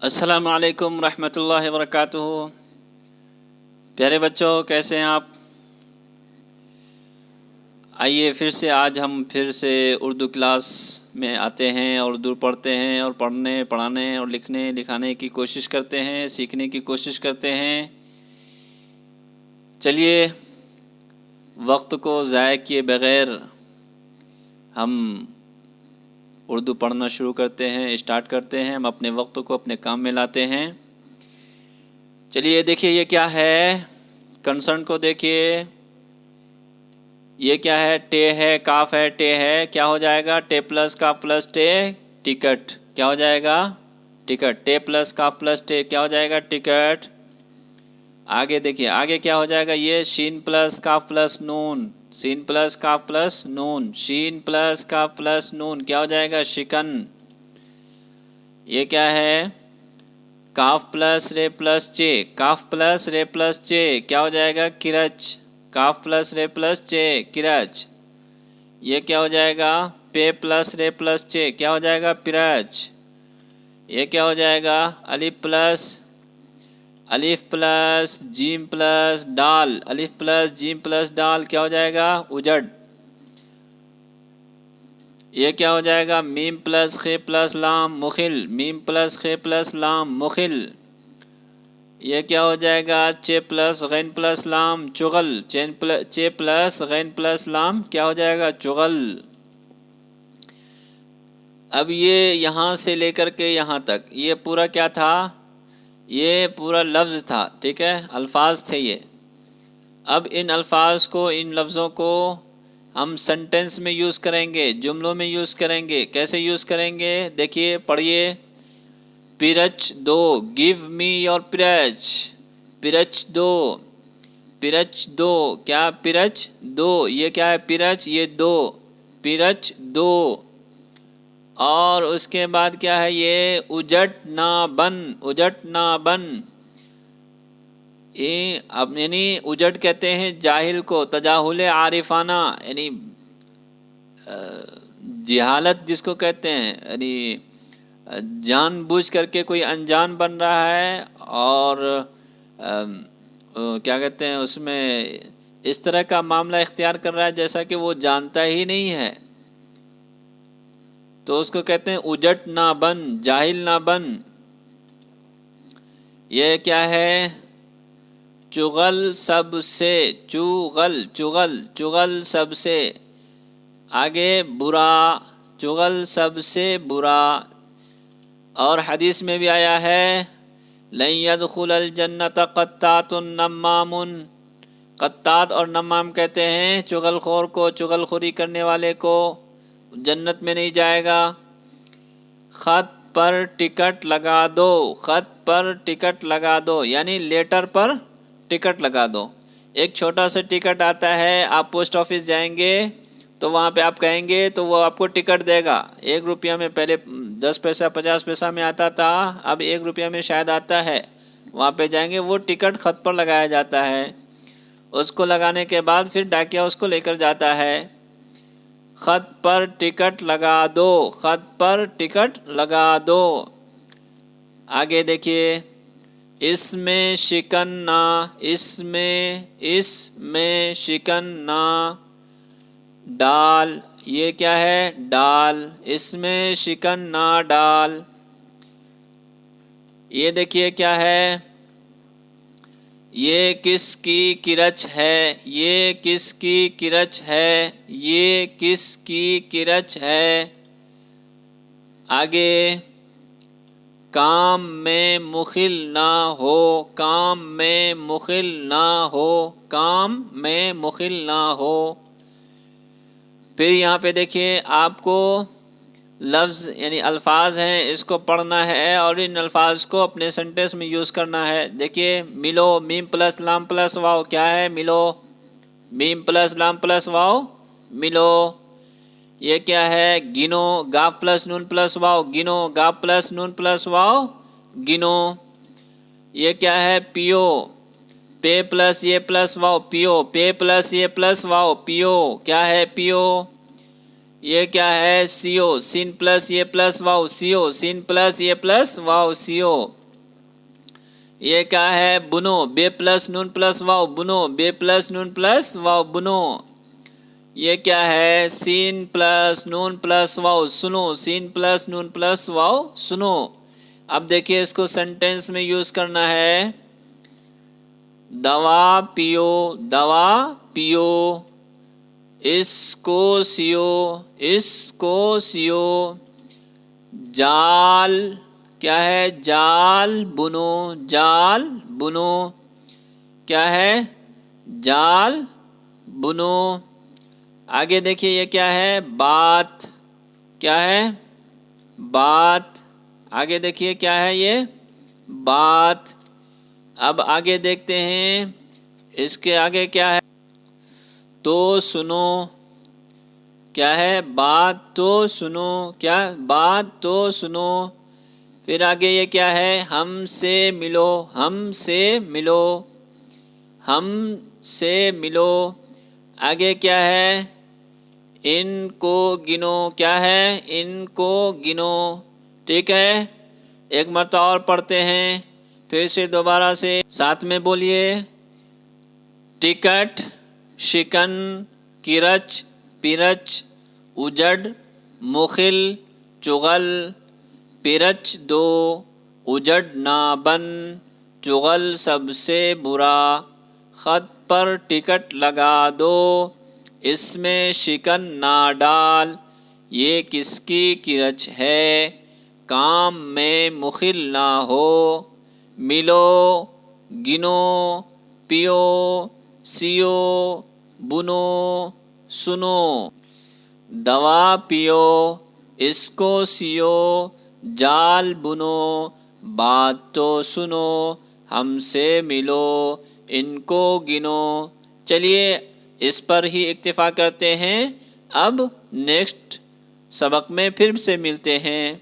السلام علیکم ورحمۃ اللہ وبرکاتہ۔ پیارے بچوں، کیسے ہیں آپ؟ آئیے آج ہم پھر سے اردو کلاس میں آتے ہیں اور اردو پڑھتے ہیں اور پڑھانے اور لکھانے کی کوشش کرتے ہیں، سیکھنے کی کوشش کرتے ہیں۔ چلیے وقت کو ضائع کیے بغیر ہم اردو پڑھنا شروع کرتے ہیں، اسٹارٹ کرتے ہیں۔ ہم اپنے وقت کو اپنے کام میں لاتے ہیں۔ چلیے دیکھیے یہ کیا ہے، کنسرن کو دیکھیے، یہ کیا ہے؟ ٹے ہے، کاف ہے، ٹے ہے، کیا ہو جائے گا؟ ٹے پلس کاف پلس ٹے، ٹکٹ، کیا ہو جائے گا؟ ٹکٹ۔ ٹے پلس کاف پلس ٹے کیا ہو جائے گا؟ ٹکٹ۔ آگے دیکھیے آگے کیا ہو جائے گا؟ یہ شین پلس کاف پلس نون، سین پلس کاف پلس نون، شین پلس کاف پلس نون کیا ہو جائے گا؟ شکن۔ یہ کیا ہے؟ کاف پلس رے پلس چے، کاف پلس رے پلس چے کیا ہو جائے گا؟ کرچ، کاف پلس رے پلس چے، کرچ۔ یہ کیا ہو جائے گا؟ پے پلس رے پلس چے کیا ہو جائے گا؟ پرچ۔ یہ کیا ہو جائے گا؟ الف پلس جیم پلس ڈال، الف پلس جیم پلس ڈال کیا ہو جائے گا؟ اجڑ۔ یہ کیا ہو جائے گا؟ میم پلس خے پلس لام، مخل، میم پلس خے پلس لام، مخل۔ یہ کیا ہو جائے گا؟ چے پلس غین پلس لام، چغل، چے پلس غین پلس لام کیا ہو جائے گا؟ چغل۔ اب یہ یہاں سے لے کر کے یہاں تک یہ پورا کیا تھا؟ یہ پورا لفظ تھا، ٹھیک ہے، الفاظ تھے یہ۔ اب ان الفاظ کو، ان لفظوں کو ہم سنٹنس میں یوز کریں گے، جملوں میں یوز کریں گے۔ کیسے یوز کریں گے؟ دیکھیے پڑھیے۔ پرچ دو، گیو می یور پرچ، پرچ دو، پرچ دو، کیا؟ پرچ دو، یہ کیا ہے؟ پرچ، یہ دو، پرچ دو۔ اور اس کے بعد کیا ہے؟ یہ اجٹ نہ بن، اجٹ نہ بن، یعنی اجٹ کہتے ہیں جاہل کو، تجاہل عارفانہ، یعنی جہالت جس کو کہتے ہیں، یعنی جان بوجھ کر کے کوئی انجان بن رہا ہے اور کیا کہتے ہیں اس میں اس طرح کا معاملہ اختیار کر رہا ہے جیسا کہ وہ جانتا ہی نہیں ہے، تو اس کو کہتے ہیں اجٹ نہ بن، جاہل نہ بن۔ یہ کیا ہے؟ چغل سب سے، چغل، چغل، چغل سب سے۔ آگے برا، چغل سب سے برا۔ اور حدیث میں بھی آیا ہے لن يدخل الجنت قطات نمام، قطات اور نمام کہتے ہیں چغل خور کو، چغل خوری کرنے والے کو، جنت میں نہیں جائے گا۔ خط پر ٹکٹ لگا دو، خط پر ٹکٹ لگا دو، یعنی لیٹر پر ٹکٹ لگا دو۔ ایک چھوٹا سا ٹکٹ آتا ہے، آپ پوسٹ آفس جائیں گے تو وہاں پہ آپ کہیں گے تو وہ آپ کو ٹکٹ دے گا۔ 1 روپیہ میں، پہلے 10 پیسہ 50 پیسہ میں آتا تھا، اب 1 روپیہ میں شاید آتا ہے۔ وہاں پہ جائیں گے، وہ ٹکٹ خط پر لگایا جاتا ہے۔ اس کو لگانے کے بعد پھر ڈاکیہ اس کو لے کر جاتا ہے۔ خط پر ٹکٹ لگا دو، خط پر ٹکٹ لگا دو۔ آگے دیکھیے، اس میں شکن نہ، اس میں شکن نہ ڈال، یہ کیا ہے؟ ڈال، اس میں شکن نہ ڈال۔ یہ دیکھیے کیا ہے؟ یہ کس کی کرچ ہے، یہ کس کی کرچ ہے، یہ کس کی کرچ ہے۔ آگے کام میں مخل نہ ہو، کام میں مخل نہ ہو، کام میں مخل نہ ہو۔ پھر یہاں پہ دیکھیے آپ کو لفظ یعنی الفاظ ہیں، اس کو پڑھنا ہے اور ان الفاظ کو اپنے سینٹینس میں یوز کرنا ہے۔ دیکھیے ملو، میم پلس لام پلس واو کیا ہے؟ ملو، میم پلس لام پلس واو، ملو۔ یہ کیا ہے؟ گنو، گاف پلس نون پلس واو، گنو، گاف پلس نون پلس واو، گنو۔ یہ کیا ہے؟ پیو، پے پلس یہ پلس واو، پیو، پے پلس یہ پلس واو، پیو، کیا ہے؟ پیو۔ یہ کیا ہے سیو، سین پلس یہ پلس واؤ سیو، سین پلس یہ پلس واؤ سیو. یہ کیا ہے بنو، بے پلس نون پلس واؤ بنو، بے پلس نون پلس واؤ بنو. یہ کیا ہے سین پلس نون پلس واؤ سنو، سین پلس نون پلس واؤ سنو. اب دیکھیے اس کو سینٹینس میں یوز کرنا ہے. دوا پیو، دوا پیو. اس کو سیو، اس کو سیو. جال کیا ہے جال بنو، جال بنو. کیا ہے جال بنو. آگے دیکھیے یہ کیا ہے بات، کیا ہے بات. آگے دیکھیے کیا ہے یہ بات. اب آگے دیکھتے ہیں اس کے آگے کیا ہے تو سنو. کیا ہے بات تو سنو، کیا بات تو سنو. پھر آگے یہ کیا ہے ہم سے ملو، ہم سے ملو، ہم سے ملو. آگے کیا ہے ان کو گنو، کیا ہے ان کو گنو. ٹھیک ہے ایک مرتبہ اور پڑھتے ہیں پھر سے دوبارہ سے ساتھ میں بولیے. ٹکٹ، شکن، کرچ، پیرچ، اجڑ، مخل، چغل. پیرچ دو، اجڑ نہ بن، چغل سب سے برا. خط پر ٹکٹ لگا دو، اس میں شکن نہ ڈال. یہ کس کی کرچ ہے، کام میں مخل نہ ہو. ملو، گنو، پیو، سیو، بنو، سنو. دوا پیو، اس کو سیو، جال بنو. بات تو سنو، ہم سے ملو، ان کو گنو. چلیے اس پر ہی اکتفا کرتے ہیں. اب نیکسٹ سبق میں پھر سے ملتے ہیں.